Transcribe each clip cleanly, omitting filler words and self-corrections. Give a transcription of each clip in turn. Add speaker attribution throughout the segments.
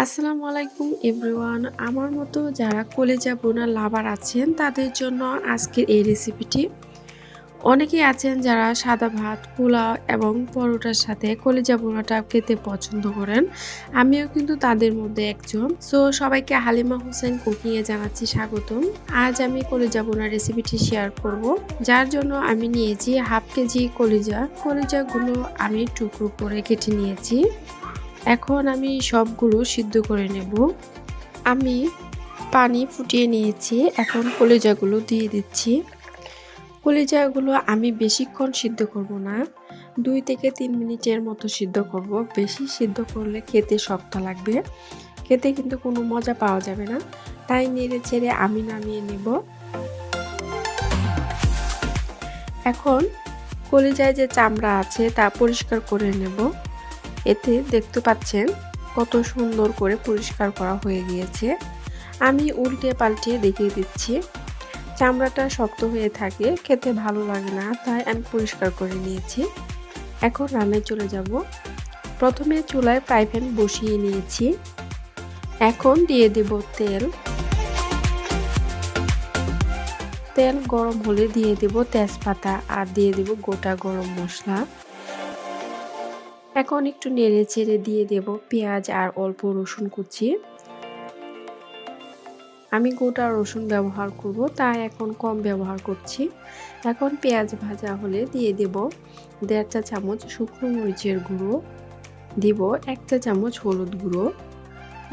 Speaker 1: আসসালামু আলাইকুম এভরিওয়ান। আমার মতো যারা কলিজা ভুনা লাভার আছেন তাদের জন্য আজকের এই রেসিপিটি। অনেকেই আছেন যারা সাদা ভাত, পোলাও এবং পরোটার সাথে কলিজা ভুনাটা খেতে পছন্দ করেন। আমিও কিন্তু তাদের মধ্যে একজন। সো সবাইকে হালিমা হোসেন কুকিংয়ে জানাচ্ছি স্বাগতম। আজ আমি কলিজা ভুনার রেসিপিটি শেয়ার করব। যার জন্য আমি নিয়েছি হাফ কেজি কলিজা। কলিজাগুলো আমি টুকরো করে কেটে নিয়েছি। এখন আমি সবগুলো সিদ্ধ করে নেব। আমি পানি ফুটিয়ে নিয়েছি। এখন কলিজাগুলো দিয়ে দিচ্ছি। কলিজাগুলো আমি বেশিক্ষণ সিদ্ধ করব না, 2 থেকে 3 মিনিটের মতো সিদ্ধ করব। বেশি সিদ্ধ করলে খেতে শক্ত লাগবে, খেতে কিন্তু কোনো মজা পাওয়া যাবে না। তাই নেড়ে চেড়ে আমি নামিয়ে নেব। এখন কলিজায় যে চামড়া আছে তা পরিষ্কার করে নেব। এতে দেখতে পাচ্ছেন কত সুন্দর করে পরিষ্কার করা হয়ে গিয়েছে। আমি উল্টে পাল্টে দেখিয়ে দিচ্ছি। চামড়াটা শক্ত হয়ে থাকে, খেতে ভালো লাগে না, তাই আমি পরিষ্কার করে নিয়েছি। এখন রান্নায় চলে যাব। প্রথমে চুলায় ফ্রাই প্যান বসিয়ে নিয়েছি। এখন দিয়ে দেব তেল। তেল গরম হলে দিয়ে দেব তেজপাতা আর দিয়ে দেব গোটা গরম মশলা। এখন একটু নেড়ে চেড়ে দিয়ে দেব পেঁয়াজ আর অল্প রসুন কুচি। আমি গোটা রসুন ব্যবহার করব, তাই এখন কম ব্যবহার করছি। এখন পেঁয়াজ ভাজা হলে দিয়ে দেব 1.5 চা চামচ শুকনো মরিচের গুঁড়ো, দিব 1 চা চামচ হলুদ গুঁড়ো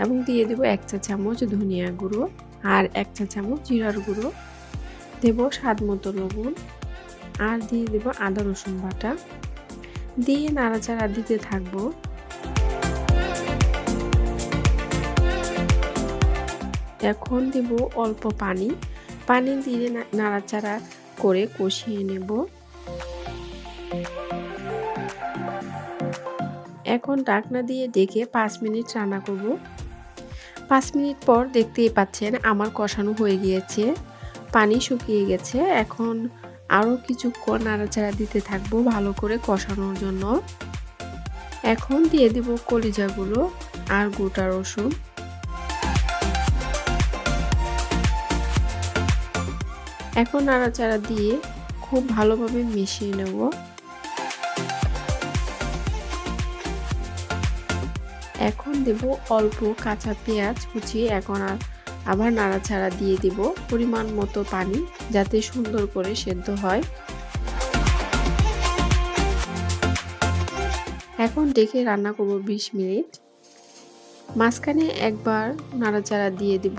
Speaker 1: এবং দিয়ে দেব 1 চা চামচ ধনিয়া গুঁড়ো আর 1 চা চামচ জিরার গুঁড়ো, দেব স্বাদ মতো লবণ আর দিয়ে দেব আদা রসুন বাটা। দিয়ে নাড়াচাড়া দিতে থাকবো। এখন দেব অল্প পানি। পানি দিয়ে নাড়াচাড়া করে কষিয়ে নেব। এখন ঢাকনা দিয়ে ঢেকে 5 মিনিট রান্না করব। 5 মিনিট পর দেখতেই পাচ্ছেন আমার কষানো হয়ে গিয়েছে, পানি শুকিয়ে গেছে। এখন আরও কিছুক্ষণ নাড়াচাড়া দিতে থাকবো ভালো করে কষানোর জন্য। এখন দিয়ে দেব কলিজাগুলো আর গোটা রসুন। এখন নাড়াচাড়া দিয়ে খুব ভালোভাবে মিশিয়ে নেব। এখন দেব অল্প কাঁচা পেঁয়াজ কুচিয়ে। এখন আবার নাড়াচাড়া দিয়ে দেব পরিমাণ মতো পানি, যাতে সুন্দর করে সেদ্ধ হয়। এখন ডেকে রান্না করব 20 মিনিট। মাঝখানে একবার নাড়াচাড়া দিয়ে দেব।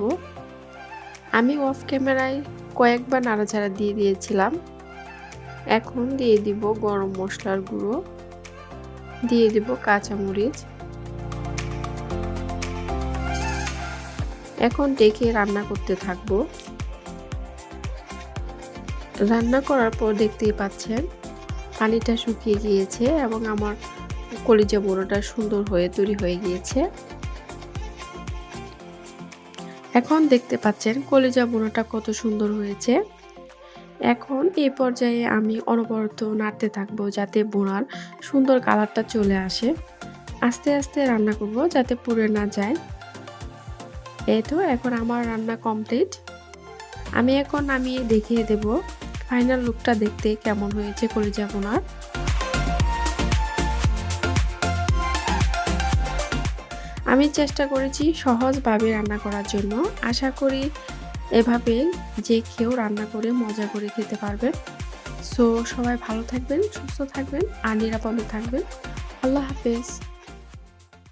Speaker 1: আমি অফ ক্যামেরায় কয়েকবার নাড়াচাড়া দিয়ে দিয়েছিলাম। এখন দিয়ে দিব গরম মশলার গুঁড়ো, দিয়ে দেব কাঁচামরিচ। এখন ডেকে রান্না করতে থাকবো। রান্না করার পর দেখতেই পাচ্ছেন পানিটা শুকিয়ে গিয়েছে এবং আমার কলিজা ভুনাটা সুন্দর হয়ে তৈরি হয়ে গিয়েছে। এখন দেখতে পাচ্ছেন কলিজা ভুনাটা কত সুন্দর হয়েছে। এখন এই পর্যায়ে আমি অনবরত নাড়তে থাকবো যাতে ভুনার সুন্দর কালারটা চলে আসে। আস্তে আস্তে রান্না করব যাতে পুড়ে না যায়। এই তো এখন আমার রান্না কমপ্লিট। আমি এখন নামিয়ে দেখিয়ে দেব ফাইনাল লুকটা দেখতে কেমন হয়েছে কলিজা ভুনার। আমি চেষ্টা করেছি সহজভাবে রান্না করার জন্য। আশা করি এভাবে যে কেউ রান্না করে মজা করে খেতে পারবেন। সো সবাই ভালো থাকবেন, সুস্থ থাকবেন আর নিরাপদে থাকবেন। আল্লাহ হাফেজ।